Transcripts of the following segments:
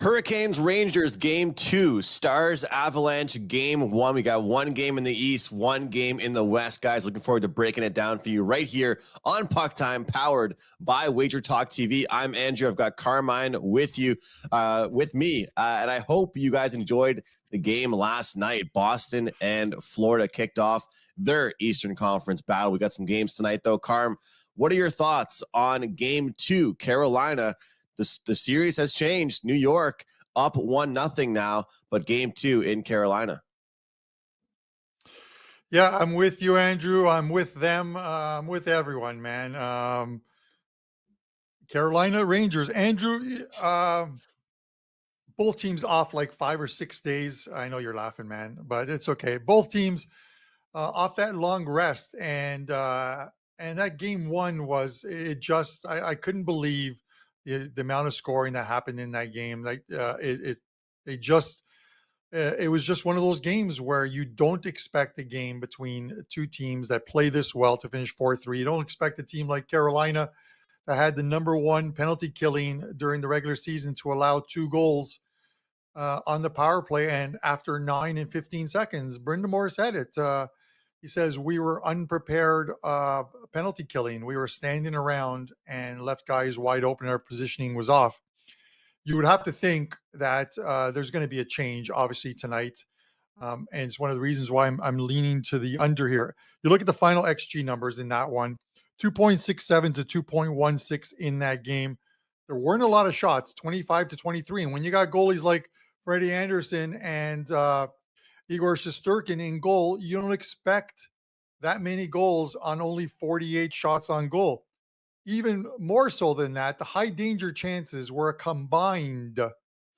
Hurricanes Rangers game 2, Stars Avalanche game 1. We got one game in the East, one game in the West. Guys, looking forward to breaking it down for you right here on PuckTime, powered by WagerTalk TV. I'm Andrew. I've got Carmine with you, with me, and I hope you guys enjoyed the game last night. Boston and Florida kicked off their Eastern Conference battle. We got some games tonight, though. Carm, what are your thoughts on game 2? Carolina, the series has changed. New York up 1-0 now, but game 2 in Carolina. Yeah, I'm with you, Andrew. I'm with them. I'm with everyone, man. Carolina Rangers, Andrew, both teams off like 5 or 6 days. I know you're laughing, man, but it's okay. Both teams off that long rest. And that game 1 was, I couldn't believe the amount of scoring that happened in that game. Like it was just one of those games where you don't expect a game between two teams that play this well to finish 4-3. You don't expect a team like Carolina that had the number 1 penalty killing during the regular season to allow 2 goals on the power play. And after 9 and 15 seconds, Brind'Amour said it. He says, we were unprepared penalty killing. We were standing around and left guys wide open. Our positioning was off. You would have to think that there's going to be a change, obviously, tonight. And it's one of the reasons why I'm leaning to the under here. You look at the final XG numbers in that one, 2.67 to 2.16 in that game. There weren't a lot of shots, 25 to 23. And when you got goalies like Freddie Anderson and Igor Shesterkin in goal, you don't expect that many goals on only 48 shots on goal. Even more so than that, the high danger chances were a combined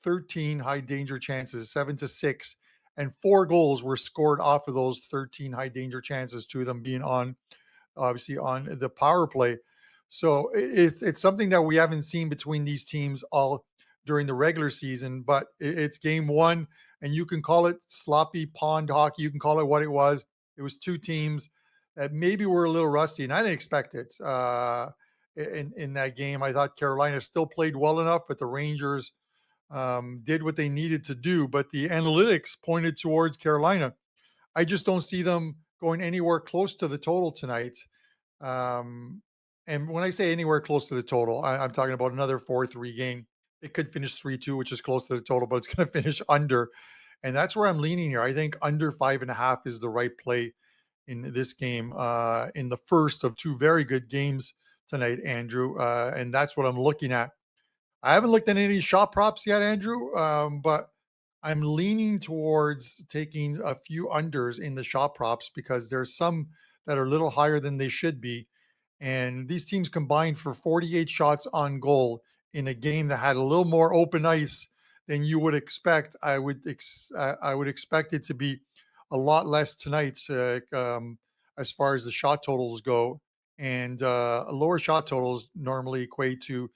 13 high danger chances, 7-6, and 4 goals were scored off of those 13 high danger chances, 2 of them being obviously on the power play. So it's something that we haven't seen between these teams all during the regular season, but it's game 1, and you can call it sloppy pond hockey. You can call it what it was. It was 2 teams that maybe were a little rusty, and I didn't expect it. In that game, I thought Carolina still played well enough, but the Rangers did what they needed to do. But the analytics pointed towards Carolina. I just don't see them going anywhere close to the total tonight. And when I say anywhere close to the total, I'm talking about another 4-3 game. It could finish 3-2, which is close to the total, but it's going to finish under. And that's where I'm leaning here. I think under 5.5 is the right play in this game, in the first of 2 very good games tonight, Andrew. And that's what I'm looking at. I haven't looked at any shot props yet, Andrew, but I'm leaning towards taking a few unders in the shot props because there's some that are a little higher than they should be. And these teams combined for 48 shots on goal in a game that had a little more open ice than you would expect. I would expect it to be a lot less tonight as far as the shot totals go. And lower shot totals normally equate to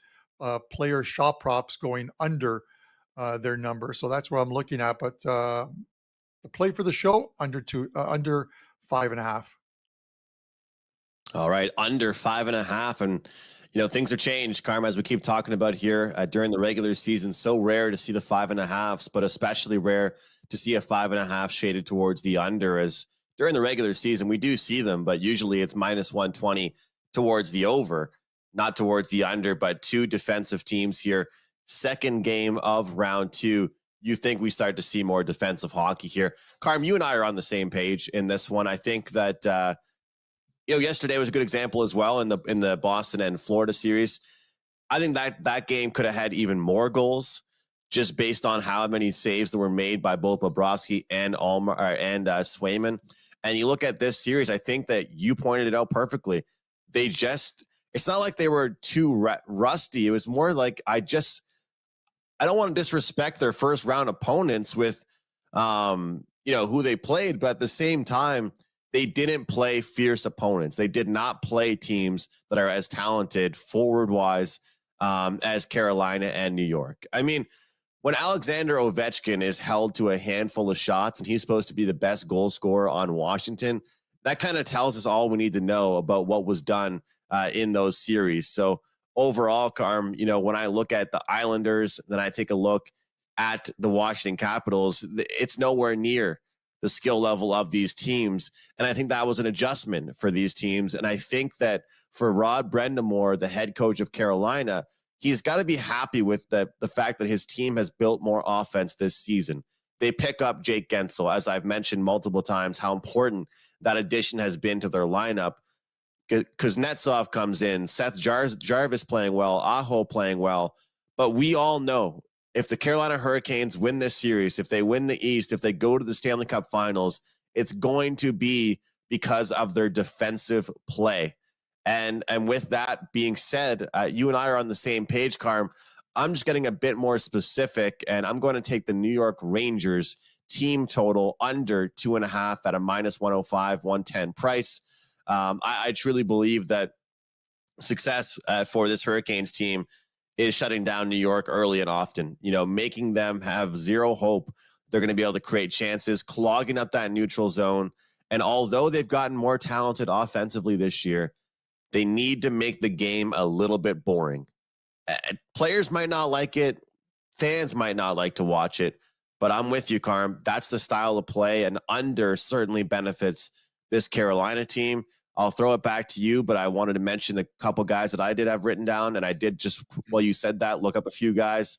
player shot props going under their number. So that's what I'm looking at. But the play for the show, under 5.5. All right, under 5.5. And, things are changed, Karma, as we keep talking about here during the regular season. So rare to see the 5.5s, but especially rare to see a 5.5 shaded towards the under, as during the regular season, we do see them, but usually it's minus 120 towards the over, not towards the under. But 2 defensive teams here. Second game of round 2. You think we start to see more defensive hockey here. Carm, you and I are on the same page in this one. I think that, yesterday was a good example as well in the Boston and Florida series. I think that game could have had even more goals, just based on how many saves that were made by both Bobrovsky and Swayman. And you look at this series, I think that you pointed it out perfectly. It's not like they were too rusty. It was more like I don't want to disrespect their first round opponents with, who they played, but at the same time, they didn't play fierce opponents. They did not play teams that are as talented forward-wise as Carolina and New York. I mean, when Alexander Ovechkin is held to a handful of shots and he's supposed to be the best goal scorer on Washington, that kind of tells us all we need to know about what was done in those series. So overall, Carm, when I look at the Islanders, then I take a look at the Washington Capitals, it's nowhere near the skill level of these teams. And I think that was an adjustment for these teams. And I think that for Rod Brind'Amour, the head coach of Carolina, he's got to be happy with the fact that his team has built more offense this season. They pick up Jake Gensel, as I've mentioned multiple times, how important that addition has been to their lineup. Kuznetsov comes in, Seth Jarvis playing well, Aho playing well. But we all know if the Carolina Hurricanes win this series, if they win the East, if they go to the Stanley Cup Finals, it's going to be because of their defensive play. And with that being said, you and I are on the same page, Carm. I'm just getting a bit more specific, and I'm going to take the New York Rangers team total under 2.5 at a -105, 110 price. I truly believe that success for this Hurricanes team is shutting down New York early and often, making them have zero hope. They're going to be able to create chances, clogging up that neutral zone. And although they've gotten more talented offensively this year, they need to make the game a little bit boring. Players might not like it. Fans might not like to watch it, but I'm with you, Carm. That's the style of play, and under certainly benefits this Carolina team. I'll throw it back to you, but I wanted to mention the couple guys that I did have written down, and I did just while you said that, look up a few guys.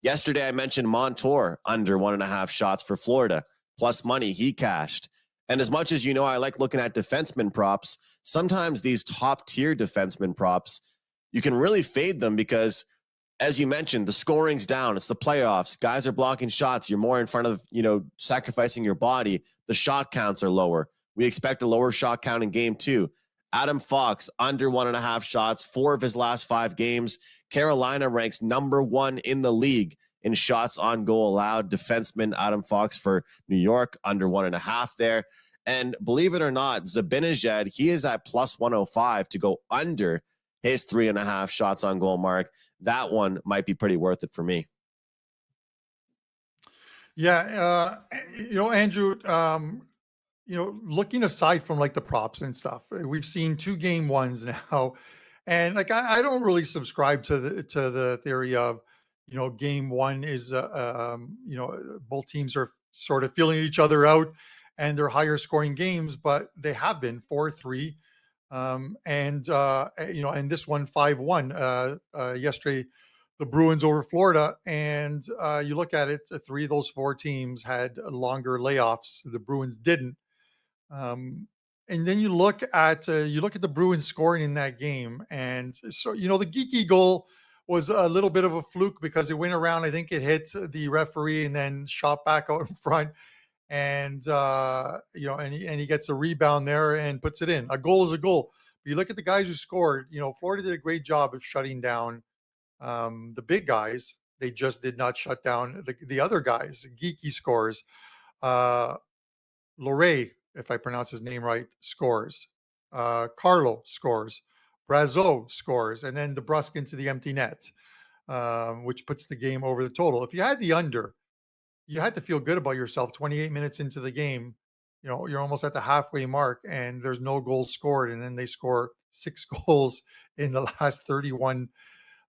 Yesterday, I mentioned Montour under 1.5 shots for Florida, plus money. He cashed. And as much as I like looking at defenseman props, sometimes these top-tier defenseman props, you can really fade them because, as you mentioned, the scoring's down. It's the playoffs. Guys are blocking shots. You're more in front of, sacrificing your body. The shot counts are lower. We expect a lower shot count in game 2. Adam Fox, under 1.5 shots, 4 of his last 5 games. Carolina ranks number 1 in the league in shots on goal allowed. Defenseman Adam Fox for New York, under 1.5 there. And believe it or not, Zibanejad, he is at plus 105 to go under his 3.5 shots on goal mark. That one might be pretty worth it for me. Yeah. Andrew, looking aside from like the props and stuff, we've seen 2 game ones now. And like, I don't really subscribe to the theory of, game 1 is, both teams are sort of feeling each other out and they're higher scoring games, but they have been 4-3. And this one 5-1 yesterday, the Bruins over Florida. And you look at it, 3 of those 4 teams had longer layoffs. The Bruins didn't. And then you look at the Bruins scoring in that game. And so, the Geeky goal was a little bit of a fluke because it went around. I think it hit the referee and then shot back out in front. And, and he gets a rebound there and puts it in. A goal is a goal. But you look at the guys who scored, Florida did a great job of shutting down the big guys. They just did not shut down the other guys. Geeky scores. Loré, if I pronounce his name right, scores. Carlo scores. Brazeau scores. And then DeBrusk into the empty net, which puts the game over the total. If you had the under, you had to feel good about yourself 28 minutes into the game. You're almost at the halfway mark and there's no goals scored. And then they score 6 goals in the last 31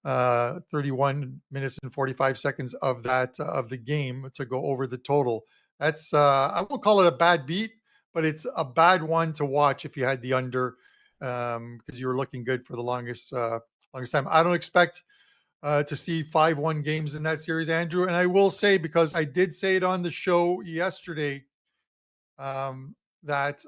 minutes and 45 seconds of the game to go over the total. That's I won't call it a bad beat, but it's a bad one to watch if you had the under, because you were looking good for the longest time. I don't expect to see 5-1 games in that series, Andrew. And I will say, because I did say it on the show yesterday, that,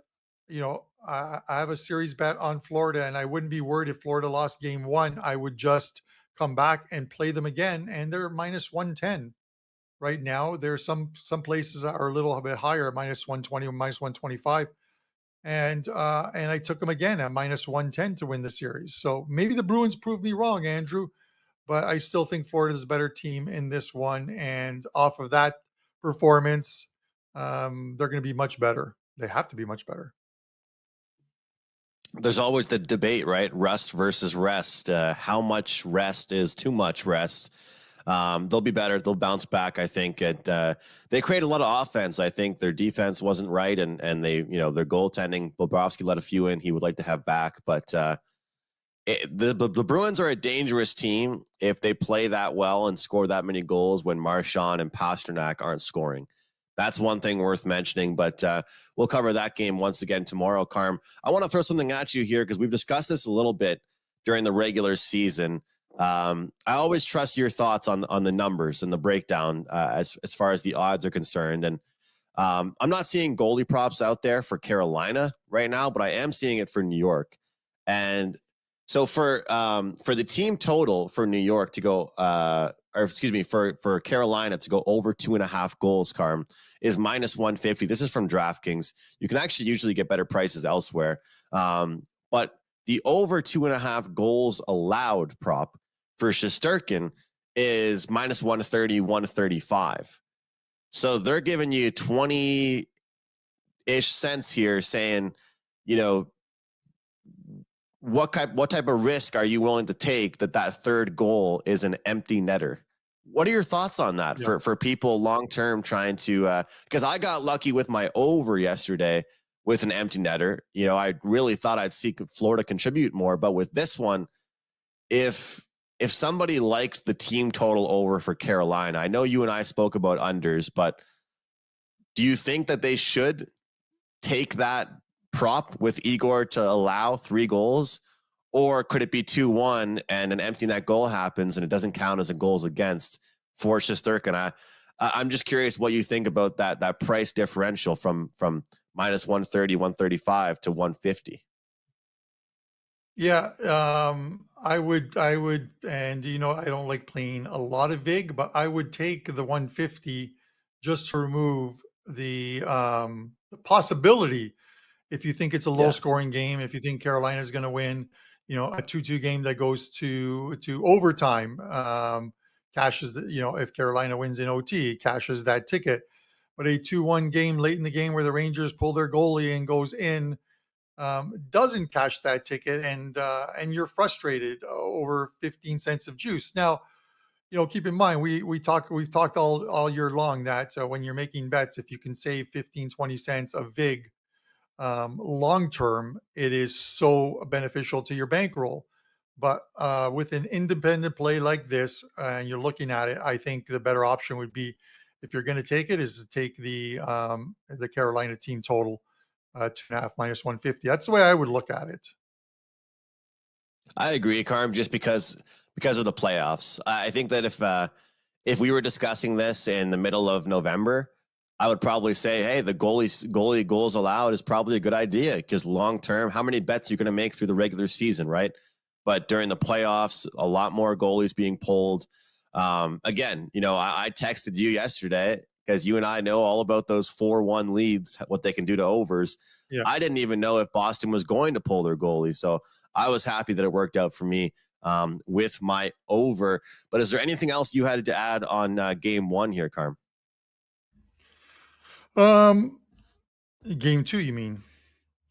I have a series bet on Florida, and I wouldn't be worried if Florida lost game 1. I would just come back and play them again, and they're minus 110 right now. There's some places that are a little bit higher, minus 120 or minus 125. And I took them again at minus 110 to win the series. So maybe the Bruins proved me wrong, Andrew, but I still think Florida is a better team in this one. And off of that performance, they're going to be much better. They have to be much better. There's always the debate, right? Rust versus rest. How much rest is too much rest? They'll be better. They'll bounce back, I think. They create a lot of offense. I think their defense wasn't right, and they, their goaltending, Bobrovsky let a few in he would like to have back, but The Bruins are a dangerous team if they play that well and score that many goals when Marchand and Pasternak aren't scoring. That's one thing worth mentioning, but we'll cover that game once again tomorrow, Carm. I want to throw something at you here because we've discussed this a little bit during the regular season. I always trust your thoughts on the numbers and the breakdown as far as the odds are concerned. And I'm not seeing goalie props out there for Carolina right now, but I am seeing it for New York. And so for the team total for New York to go, or excuse me, for Carolina to go over 2.5 goals, Carm, is -150. This is from DraftKings. You can actually usually get better prices elsewhere. But the over 2.5 goals allowed prop for Shesterkin is -130, 135. So they're giving you 20-ish cents here saying, you know, what type of risk are you willing to take that third goal is an empty netter? What are your thoughts on that for people long-term trying to, because I got lucky with my over yesterday with an empty netter. You know, I really thought I'd see Florida contribute more, but with this one, if somebody liked the team total over for Carolina, I know you and I spoke about unders, but do you think that they should take that prop with Igor to allow 3 goals, or could it be 2-1 and an empty net goal happens and it doesn't count as a goals against for Shesterkin? I'm just curious what you think about that price differential from -130, 135 to 150. Yeah, I would, and I don't like playing a lot of vig, but I would take the 150 just to remove the possibility. If you think it's a low Yeah. scoring game, if you think Carolina is going to win, a 2-2 game that goes to overtime, cashes if Carolina wins in OT, cashes that ticket. But a 2-1 game late in the game where the Rangers pull their goalie and goes in, doesn't cash that ticket, and you're frustrated over 15 cents of juice. Now, keep in mind, we've talked all year long that when you're making bets, if you can save 15-20 cents of vig, long term, it is so beneficial to your bankroll. But with an independent play like this, and you're looking at it, I think the better option would be, if you're going to take it, is to take the Carolina team total, 2.5 -150. That's the way I would look at it. I agree, Carm, just because of the playoffs. I think that if we were discussing this in the middle of November, I would probably say, hey, the goalie goals allowed is probably a good idea, because long term, how many bets are you going to make through the regular season, right? But during the playoffs, a lot more goalies being pulled. Again, I texted you yesterday because you and I know all about those 4-1 leads, what they can do to overs. Yeah. I didn't even know if Boston was going to pull their goalie. So I was happy that it worked out for me with my over. But is there anything else you had to add on game 1 here, Carm? Game 2, you mean?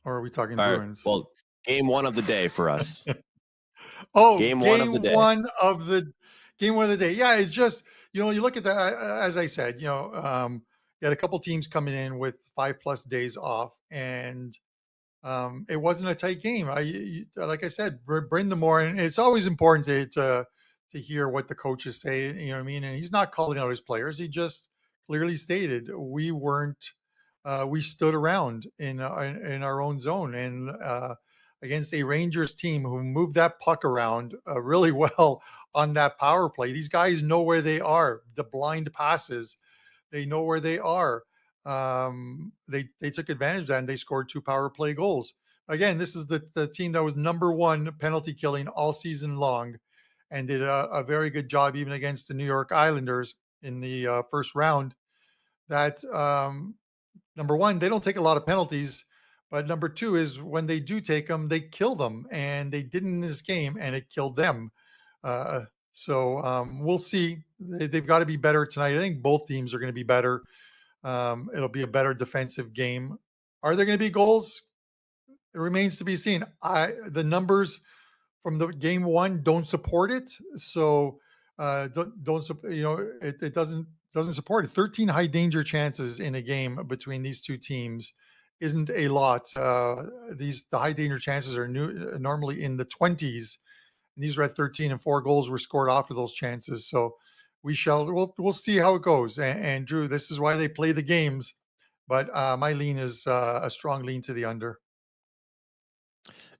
Or are we talking All right. Bruins? Well, game 1 of the day for us. Oh, Game 1 of the day. Game one of the day. Yeah, it's just, you look at that, as I said, you had a couple teams coming in with 5+ days off, and it wasn't a tight game. Like I said, bring them more, and it's always important to hear what the coaches say. You know what I mean? And he's not calling out his players. He just clearly stated we weren't. We stood around in our own zone, and against a Rangers team who moved that puck around really well on that power play. These guys know where they are. The blind passes, they know where they are. They took advantage of that, and they scored 2 power play goals. Again, this is the team that was number 1 penalty killing all season long, and did a very good job even against the New York Islanders in the first round. That number 1, they don't take a lot of penalties, but number 2 is when they do take them, they kill them, and they didn't in this game, and it killed them. So we'll see. They've got to be better tonight. I think both teams are going to be better. It'll be a better defensive game. Are there going to be goals? It remains to be seen. The numbers from the game 1 don't support it. So don't it doesn't support it. 13 high danger chances in a game between these two teams isn't a lot. The high danger chances are normally in the 20s, and these were at 13, and 4 goals were scored off of those chances. So we'll see how it goes. And Drew, this is why they play the games. But my lean is a strong lean to the under.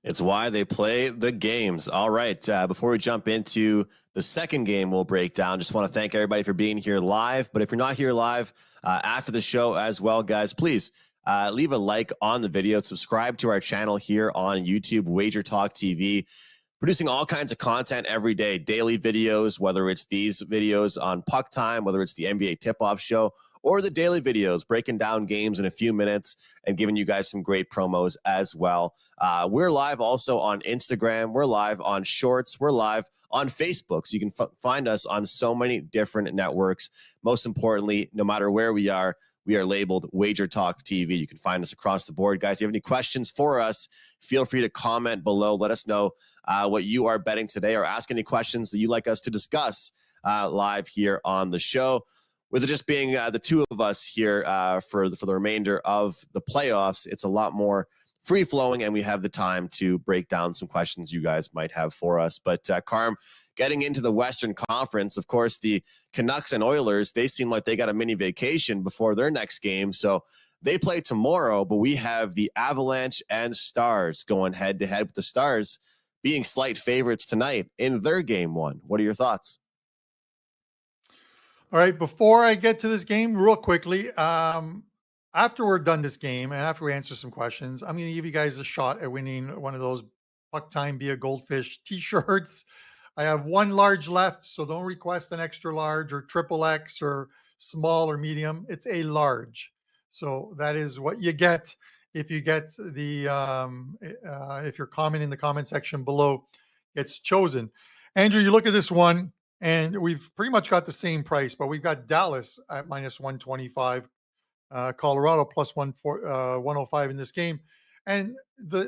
It's why they play the games. All right. Before we jump into the second game we'll break down, just want to thank everybody for being here live. But if you're not here live after the show as well, guys, please leave a like on the video. Subscribe to our channel here on YouTube, WagerTalk TV. Producing all kinds of content every day, daily videos, whether it's these videos on PuckTime, whether it's the NBA tip-off show, or the daily videos breaking down games in a few minutes and giving you guys some great promos as well. We're live also on Instagram. We're live on Shorts. We're live on Facebook. So you can find us on so many different networks. Most importantly, no matter where we are labeled WagerTalk TV. You can find us across the board. Guys, if you have any questions for us, feel free to comment below. Let us know what you are betting today, or ask any questions that you'd like us to discuss live here on the show. With it just being the two of us here for the remainder of the playoffs, it's a lot more free-flowing, and we have the time to break down some questions you guys might have for us. But Carm, getting into the Western Conference, of course, the Canucks and Oilers, they seem like they got a mini vacation before their next game. So they play tomorrow, but we have the Avalanche and Stars going head-to-head, with the Stars being slight favorites tonight in their game one. What are your thoughts? All right, before I get to this game, real quickly, after we're done this game and after we answer some questions, I'm going to give you guys a shot at winning one of those PuckTime Be a Goldfish t-shirts. I have one large left, so don't request an extra large or triple X or small or medium. It's a large. So that is what you get if you get if your comment in the comment section below gets chosen. Andrew, you look at this one, and we've pretty much got the same price, but we've got Dallas at minus 125, Colorado plus 105 in this game. And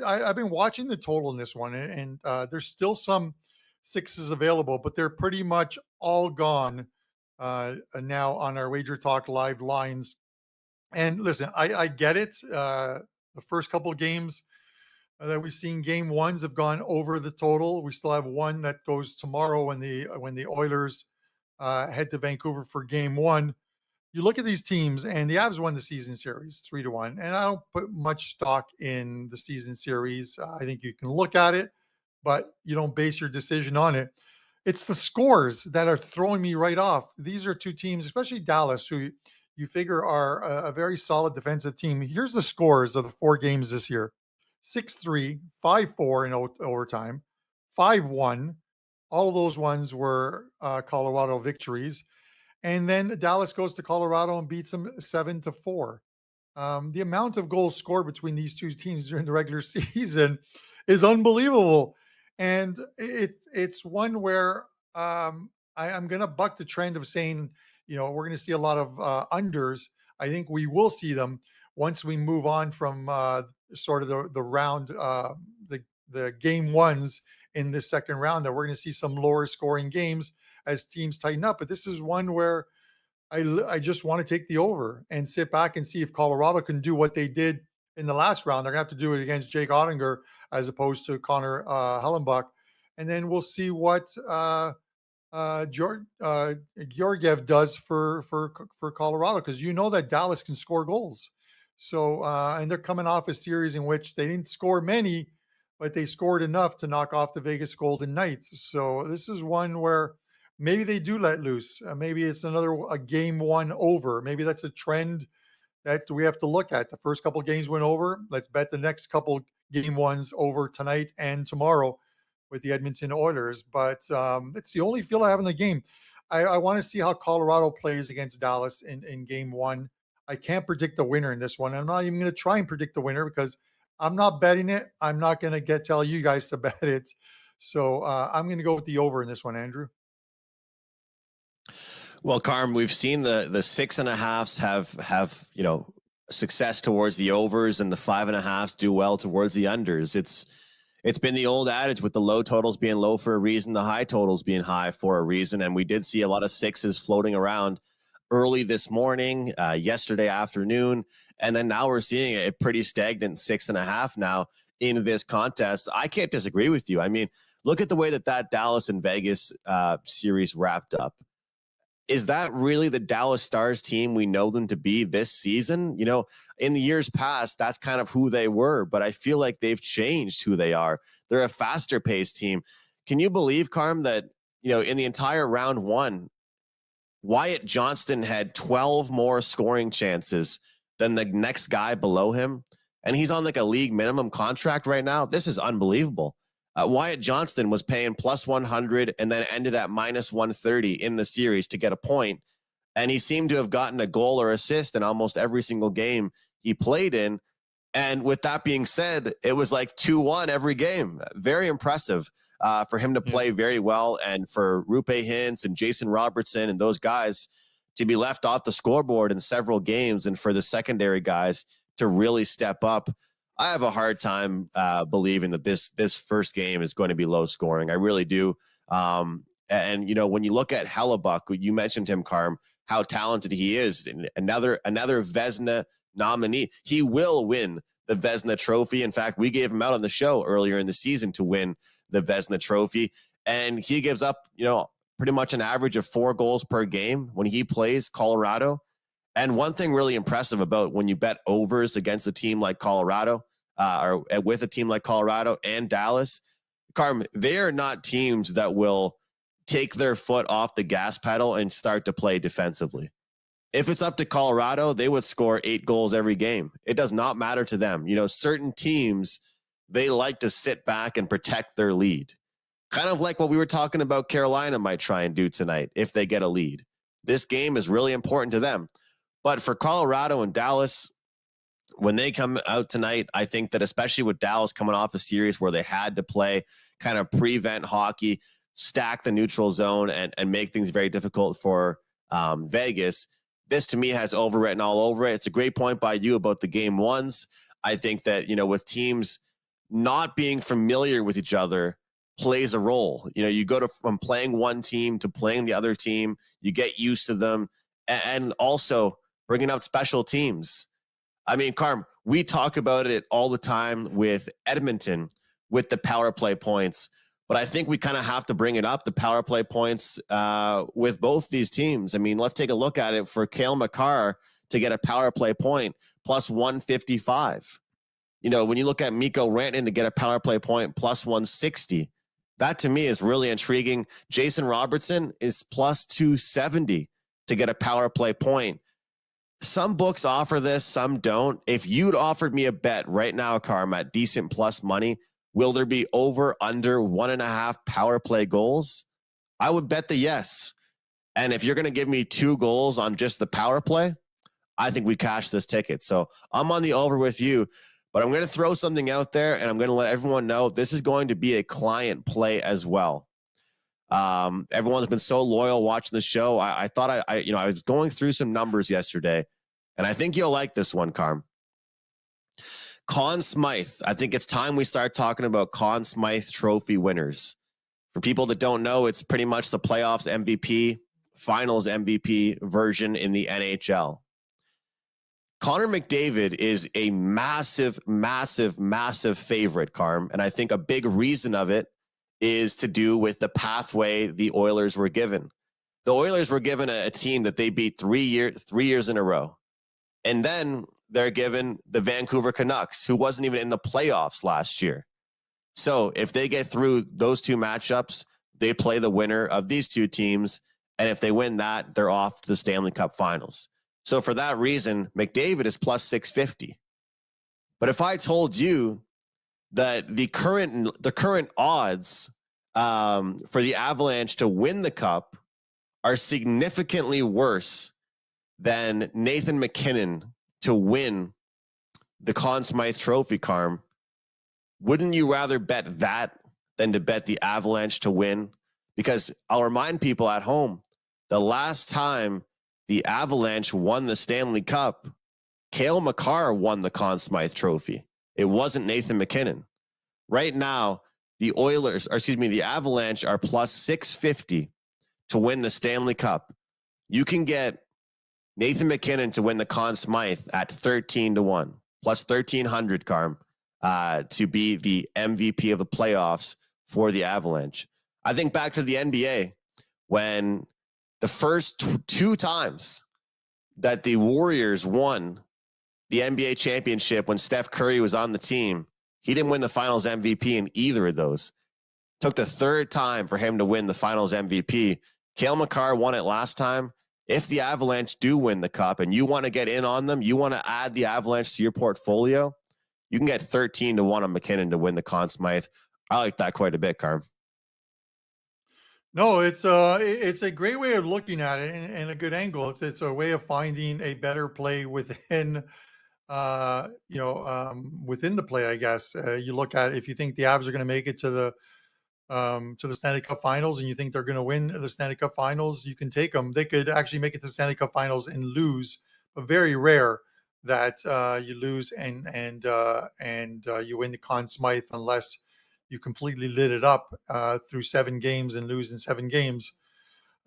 I've been watching the total in this one, and there's still some sixes available, but they're pretty much all gone now on our WagerTalk live lines. And listen, I get it. The first couple of games that we've seen, game ones have gone over the total. We still have one that goes tomorrow when the Oilers head to Vancouver for game one. You look at these teams, and the Avs won the season series 3-1, and I don't put much stock in the season series. I think you can look at it, but you don't base your decision on it. It's the scores that are throwing me right off. These are two teams, especially Dallas, who you figure are a very solid defensive team. Here's the scores of the 4 games this year: 6-3, 5-4 in overtime, 5-1. All of those ones were Colorado victories. And then Dallas goes to Colorado and beats them 7-4. The amount of goals scored between these two teams during the regular season is unbelievable. And it's one where I'm going to buck the trend of saying, we're going to see a lot of unders. I think we will see them once we move on from sort of the round, the game ones in this second round, that we're going to see some lower scoring games as teams tighten up. But this is one where I just want to take the over and sit back and see if Colorado can do what they did in the last round. They're going to have to do it against Jake Ottinger as opposed to Connor Hellenbach. And then we'll see what Georgiev does for Colorado, because that Dallas can score goals. So and they're coming off a series in which they didn't score many, but they scored enough to knock off the Vegas Golden Knights. So this is one where maybe they do let loose. Maybe it's a game one over. Maybe that's a trend that we have to look at. The first couple of games went over. Let's bet the next couple game ones over tonight and tomorrow with the Edmonton Oilers. But it's the only feel I have in the game. I want to see how Colorado plays against Dallas in game one. I can't predict the winner in this one. I'm not even going to try and predict the winner because I'm not betting it. I'm not going to tell you guys to bet it. So I'm going to go with the over in this one, Andrew. Well, Carm, we've seen the 6.5s have success towards the overs, and the 5.5s do well towards the unders. It's been the old adage with the low totals being low for a reason, the high totals being high for a reason, and we did see a lot of 6s floating around early this morning, yesterday afternoon, and then now we're seeing a pretty stagnant 6.5 now in this contest. I can't disagree with you. I mean, look at the way that Dallas and Vegas series wrapped up. Is that really the Dallas Stars team we know them to be this season? You know, in the years past, that's kind of who they were, but I feel like they've changed who they are. They're a faster paced team. Can you believe, Carm, that, you know, in the entire round one, Wyatt Johnston had 12 more scoring chances than the next guy below him, and he's on like a league minimum contract right now? This is unbelievable. Wyatt Johnston was paying plus 100 and then ended at minus 130 in the series to get a point. And he seemed to have gotten a goal or assist in almost every single game he played in. And with that being said, it was like 2-1 every game. Very impressive for him to play very well, and for Roope Hintz and Jason Robertson and those guys to be left off the scoreboard in several games, and for the secondary guys to really step up. I have a hard time believing that this first game is going to be low scoring. I really do. And you know, when you look at Hellebuck, you mentioned him, Carm, how talented he is. Another Vezina nominee. He will win the Vezina Trophy. In fact, we gave him out on the show earlier in the season to win the Vezina Trophy, and he gives up, you know, pretty much an average of 4 goals per game when he plays Colorado. And one thing really impressive about when you bet overs against a team like Colorado, or with a team like Colorado and Dallas, Carm, they are not teams that will take their foot off the gas pedal and start to play defensively. If it's up to Colorado, they would score 8 goals every game. It does not matter to them. You know, certain teams, they like to sit back and protect their lead. Kind of like what we were talking about Carolina might try and do tonight if they get a lead. This game is really important to them. But for Colorado and Dallas, when they come out tonight, I think that especially with Dallas coming off a series where they had to play kind of prevent hockey, stack the neutral zone, and make things very difficult for Vegas, this to me has overwritten all over it. It's a great point by you about the game ones. I think that, you know, with teams not being familiar with each other plays a role. You know, you go from playing one team to playing the other team, you get used to them, and also bringing out special teams. I mean, Carm, we talk about it all the time with Edmonton with the power play points, but I think we kind of have to bring it up, the power play points with both these teams. I mean, let's take a look at it. For Cale Makar to get a power play point, plus 155. You know, when you look at Mikko Rantanen to get a power play point, plus 160. That to me is really intriguing. Jason Robertson is plus 270 to get a power play point. Some books offer this, some don't. If you'd offered me a bet right now, Carm, at decent plus money, will there be over under 1.5 power play goals? I would bet the yes. And if you're going to give me 2 goals on just the power play, I think we cash this ticket. So I'm on the over with you, but I'm going to throw something out there, and I'm going to let everyone know this is going to be a client play as well. Everyone's been so loyal watching the show. I thought I was going through some numbers yesterday, and I think you'll like this one, Carm. Conn Smythe. I think it's time we start talking about Conn Smythe trophy winners. For people that don't know, it's pretty much the playoffs MVP, finals MVP version in the NHL. Connor McDavid is a massive, massive, massive favorite, Carm. And I think a big reason of it is to do with the pathway the Oilers were given. The Oilers were given a team that they beat 3 years in a row. And then they're given the Vancouver Canucks, who wasn't even in the playoffs last year. So if they get through those 2 matchups, they play the winner of these 2 teams. And if they win that, they're off to the Stanley Cup Finals. So for that reason, McDavid is plus 650. But if I told you that the current odds for the Avalanche to win the Cup are significantly worse than Nathan MacKinnon to win the Conn Smythe Trophy, Carm, wouldn't you rather bet that than to bet the Avalanche to win? Because I'll remind people at home, the last time the Avalanche won the Stanley Cup, Cale Makar won the Conn Smythe Trophy. It wasn't Nathan MacKinnon. Right now, the Avalanche are plus 650 to win the Stanley Cup. You can get Nathan MacKinnon to win the Conn Smythe at 13-1, plus 1,300, Carm, to be the MVP of the playoffs for the Avalanche. I think back to the NBA when the first two times that the Warriors won the NBA championship when Steph Curry was on the team, he didn't win the finals MVP in either of those. Took the third time for him to win the finals MVP. Cale Makar won it last time. If the Avalanche do win the cup and you want to get in on them, you want to add the Avalanche to your portfolio, you can get 13-1 on MacKinnon to win the Conn Smythe. I like that quite a bit, Carm. No, it's a great way of looking at it and a good angle. It's a way of finding a better play within within the play, I guess. You look at, if you think the Avs are going to make it to the Stanley Cup Finals and you think they're going to win the Stanley Cup Finals, you can take them. They could actually make it to the Stanley Cup Finals and lose, but very rare that you lose and you win the Conn Smythe unless you completely lit it up through 7 games and lose in 7 games.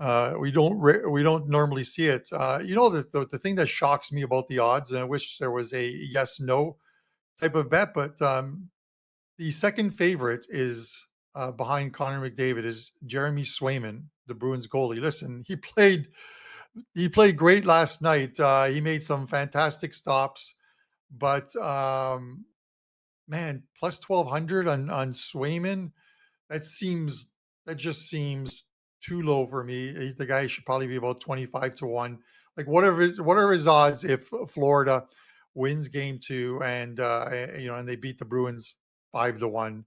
We don't normally see it. The thing that shocks me about the odds, and I wish there was a yes/no type of bet, but the second favorite is behind Connor McDavid is Jeremy Swayman, the Bruins goalie. Listen, he played great last night. He made some fantastic stops, but man, plus 1,200 on Swayman, that just seems too low for me. The guy should probably be about 25-1. Like, what are his odds if Florida wins game 2 and and they beat the Bruins 5-1?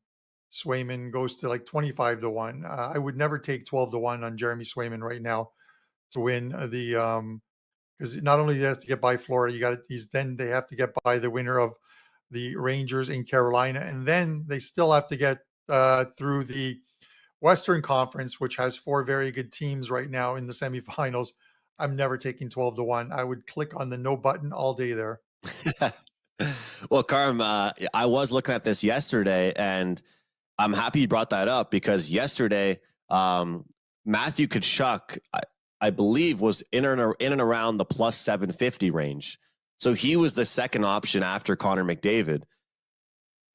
Swayman goes to like 25-1. I would never take 12-1 on Jeremy Swayman right now to win because not only he has to get by Florida, then they have to get by the winner of the Rangers in Carolina, and then they still have to get through the Western Conference, which has 4 very good teams right now in the semifinals. I'm never taking 12-1. I would click on the no button all day there. Well, Carm, I was looking at this yesterday, and I'm happy you brought that up because yesterday, Matthew Tkachuk, I believe, was in and around the plus 750 range. So he was the second option after Connor McDavid.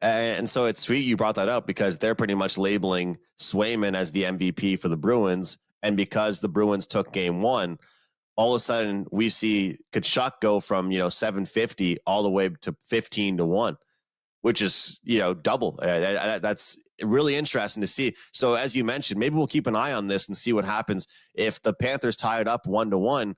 And so it's sweet you brought that up because they're pretty much labeling Swayman as the MVP for the Bruins. And because the Bruins took game 1, all of a sudden we see Tkachuk go from, 750 all the way to 15-1, which is, double. That's really interesting to see. So as you mentioned, maybe we'll keep an eye on this and see what happens. If the Panthers tie it up 1-1,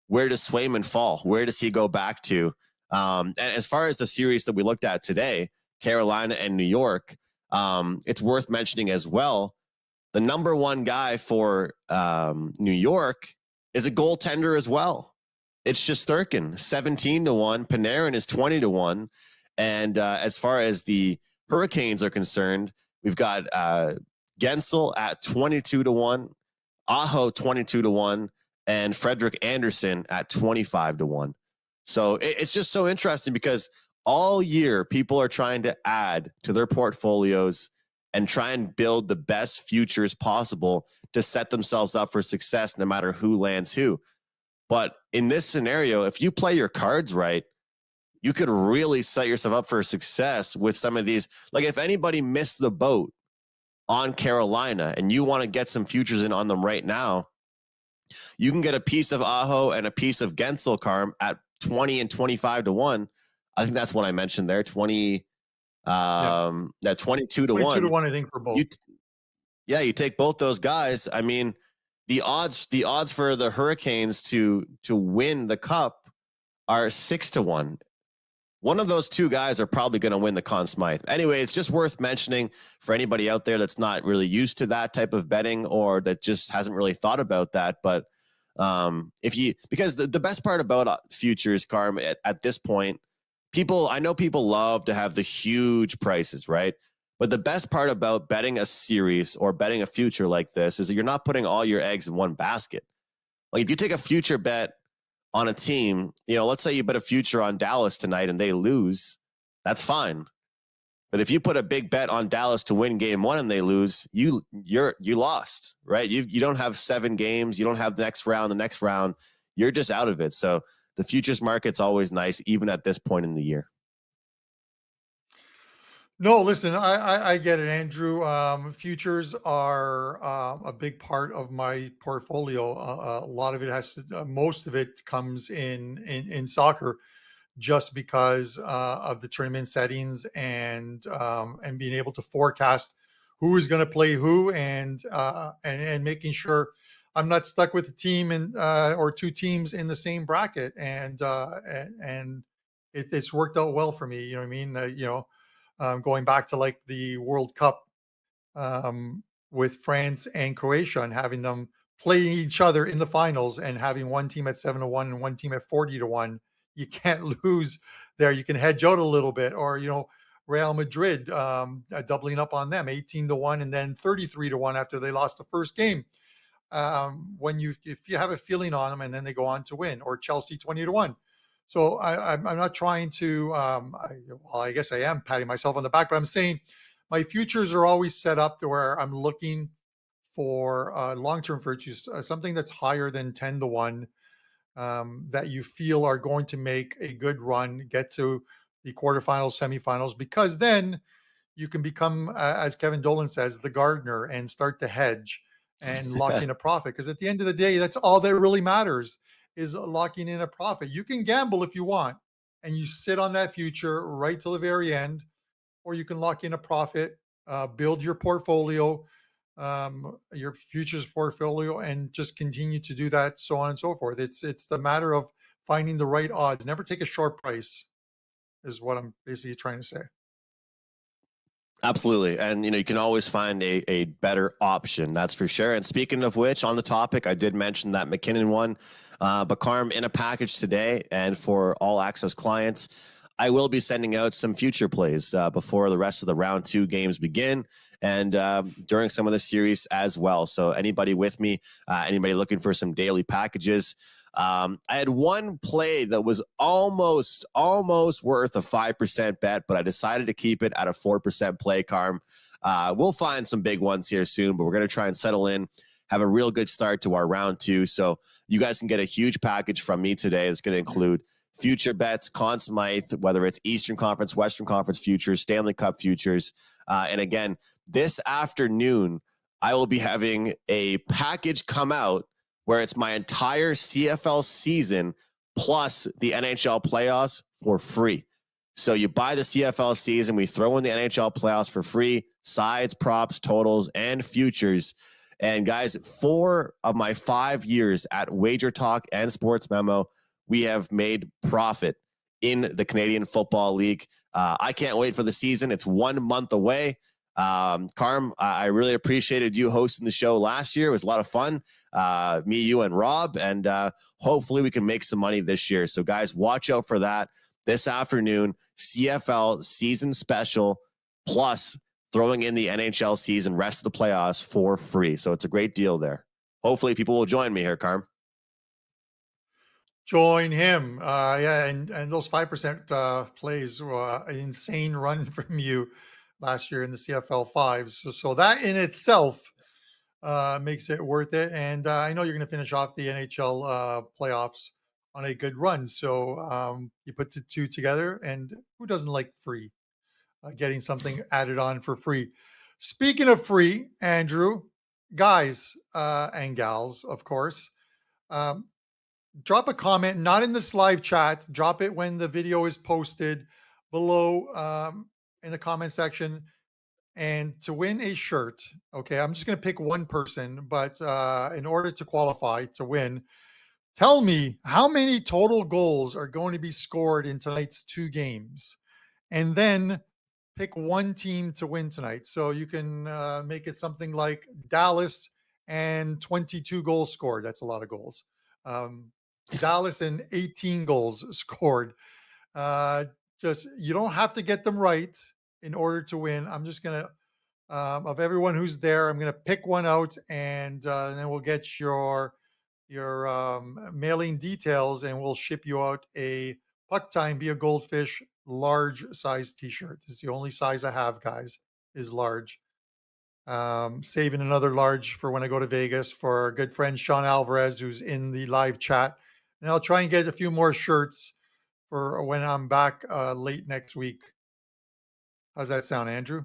where does Swayman fall? Where does he go back to? And as far as the series that we looked at today, Carolina and New York, it's worth mentioning as well, the number 1 guy for New York is a goaltender as well. It's Shesterkin, 17-1. Panarin is 20-1. And as far as the Hurricanes are concerned, we've got Gensel at 22-1, Aho 22-1, and Frederik Andersen at 25-1. So it's just so interesting because all year people are trying to add to their portfolios and try and build the best futures possible to set themselves up for success no matter who lands who. But in this scenario, if you play your cards right, you could really set yourself up for success with some of these. Like if anybody missed the boat on Carolina and you want to get some futures in on them right now, you can get a piece of Aho and a piece of Gensel, Carm, at 20 and 25-1. I think that's what I mentioned there. 22-1. 22-1, I think, for both. You take both those guys. I mean, the odds for the Hurricanes to win the cup are 6-1. One of those 2 guys are probably going to win the Conn Smythe. Anyway, it's just worth mentioning for anybody out there that's not really used to that type of betting or that just hasn't really thought about that. But because the best part about futures, Carm, at this point, I know people love to have the huge prices, right? But the best part about betting a series or betting a future like this is that you're not putting all your eggs in one basket. Like if you take a future bet on a team, let's say you bet a future on Dallas tonight and they lose, that's fine. But if you put a big bet on Dallas to win game 1 and they lose, you lost, right? You don't have 7 games. You don't have the next round. you're just out of it. So the futures market's always nice, even at this point in the year. No, listen, I get it, Andrew. Futures are a big part of my portfolio. A lot of it most of it comes in soccer, just because of the tournament settings and being able to forecast who is going to play who and making sure I'm not stuck with a team or two teams in the same bracket and it's worked out well for me. You know what I mean? Going back to like the World Cup with France and Croatia and having them play each other in the finals and having one team at 7-1 and one team at 40-1. You can't lose there. You can hedge out a little bit, or Real Madrid doubling up on them 18-1 and then 33-1 after they lost the first game. If you have a feeling on them and then they go on to win, or Chelsea 20-1. So I'm not trying to. I guess I am patting myself on the back, but I'm saying my futures are always set up to where I'm looking for long-term futures, something that's higher than 10-1, that you feel are going to make a good run, get to the quarterfinals, semifinals, because then you can become, as Kevin Dolan says, the gardener and start to hedge and lock in a profit. Because at the end of the day, that's all that really matters, is locking in a profit. You can gamble if you want and you sit on that future right till the very end, or you can lock in a profit, build your portfolio, your futures portfolio, and just continue to do that, so on and so forth. It's the matter of finding the right odds. Never take a short price, is what I'm basically trying to say. Absolutely. And, you can always find a better option. That's for sure. And speaking of which, on the topic, I did mention that McKinnon one, but Carm, in a package today, and for all access clients, I will be sending out some future plays before the rest of the round 2 games begin, and during some of the series as well. So anybody with me, anybody looking for some daily packages, I had one play that was almost worth a 5% bet, but I decided to keep it at a 4% play, Carm. We'll find some big ones here soon, but we're going to try and settle in, have a real good start to our round 2. So you guys can get a huge package from me today. It's going to include future bets, Conn Smythe, whether it's Eastern Conference, Western Conference futures, Stanley Cup futures. And again, this afternoon, I will be having a package come out where it's my entire CFL season plus the NHL playoffs for free. So you buy the CFL season, we throw in the NHL playoffs for free, sides, props, totals, and futures. And guys, 4 of my 5 years at WagerTalk and Sports Memo, we have made profit in the Canadian Football League. I can't wait for the season. It's 1 month away. Carm, I really appreciated you hosting the show last year. It was a lot of fun. Me, you, and Rob, and hopefully we can make some money this year. So guys, watch out for that this afternoon. CFL season special, plus throwing in the NHL season, rest of the playoffs for free. So it's a great deal there. Hopefully people will join me here, Carm. Join him. Yeah, and those 5% plays were an insane run from you last year in the CFL 5s. So that in itself makes it worth it. And I know you're going to finish off the NHL playoffs on a good run. So you put the two together, and who doesn't like free? Getting something added on for free. Speaking of free, Andrew, guys and gals, of course, drop a comment, not in this live chat. Drop it when the video is posted below in the comment section. And to win a shirt, okay, I'm just going to pick one person, but in order to qualify to win, tell me how many total goals are going to be scored in tonight's 2 games. And then pick one team to win tonight. So you can make it something like Dallas and 22 goals scored. That's a lot of goals. Dallas and 18 goals scored. Just, you don't have to get them right in order to win. I'm just going to, of everyone who's there, I'm going to pick one out, and then we'll get your mailing details, and we'll ship you out a PuckTime Be a Goldfish large size t-shirt. It's the only size I have, guys, is large. Saving another large for when I go to Vegas for our good friend Sean Alvarez, who's in the live chat. and I'll try and get a few more shirts for when I'm back late next week. How's that sound, Andrew?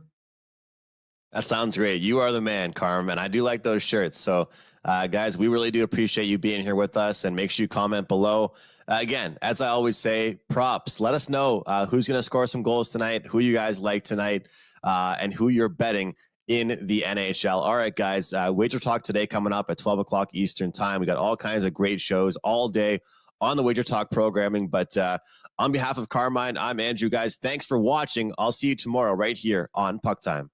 That sounds great. You are the man, Carm, and I do like those shirts. So, guys, we really do appreciate you being here with us, and make sure you comment below. Again, as I always say, props. Let us know who's going to score some goals tonight, who you guys like tonight, and who you're betting in the NHL. All right, guys, Wager Talk today coming up at 12 o'clock Eastern time. We got all kinds of great shows all day on the Wager Talk programming. But on behalf of Carmine, I'm Andrew, guys. Thanks for watching. I'll see you tomorrow right here on Puck Time.